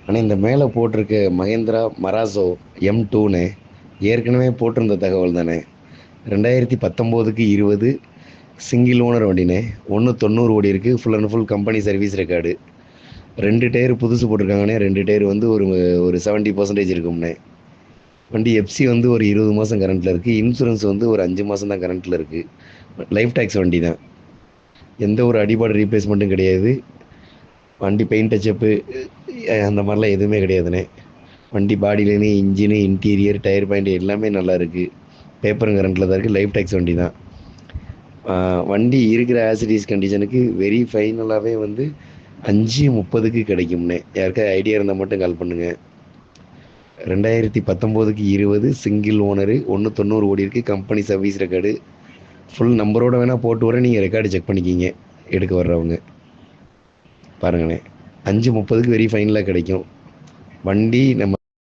ஆனால் இந்த மேலே போட்டிருக்க மகேந்திரா மராசோ M2ன்னு ஏற்கனவே போட்டிருந்த தகவல் தானே. 2019க்கு 20 சிங்கிள் ஓனர் வண்டினே. 190 ஓடி இருக்குது. Full and full company service record. 2 tyre புதுசு போட்டிருக்காங்கண்ணே. 2 டயர் வந்து ஒரு ஒரு 70% இருக்கும்ண்ணே. வண்டி எஃப்சி வந்து ஒரு 20 மாதம் கரண்ட்டில் இருக்குது. இன்சூரன்ஸ் வந்து ஒரு 5 மாதம் தான் கரண்ட்டில் இருக்குது. லைஃப் டேக்ஸ் வண்டி தான். எந்த ஒரு அடிபாடு ரீப்ளேஸ்மெண்ட்டும் கிடையாது. வண்டி பெயிண்ட் டச்சப்பு அந்த மாதிரிலாம் எதுவுமே கிடையாதுண்ணே. வண்டி பாடியிலேருந்து இன்ஜினு, இன்டீரியர், டயர் பாயிண்ட் எல்லாமே நல்லா இருக்குது. பேப்பரும் கரண்ட்டில் தான் இருக்குது. லைஃப் டேக்ஸ் வண்டி தான். வண்டி இருக்கிற ஆசிடிஸ் கண்டிஷனுக்கு வெரி ஃபைனலாகவே வந்து 5:30க்கு கிடைக்கும்ண்ணே. யாருக்காவது ஐடியா இருந்தால் மட்டும் கால் பண்ணுங்கள். 2019க்கு 20 சிங்கிள் ஓனரு, 190 ஓடி இருக்குது. Company service record. ஃபுல் நம்பரோட வேணால் போட்டு வரேன். நீங்கள் ரெக்கார்டு செக் பண்ணிக்கிங்க எடுக்க வர்றவங்க. பாருங்கண்ணே, 5:30க்கு வெரி ஃபைனலாக கிடைக்கும் வண்டி. நம்ம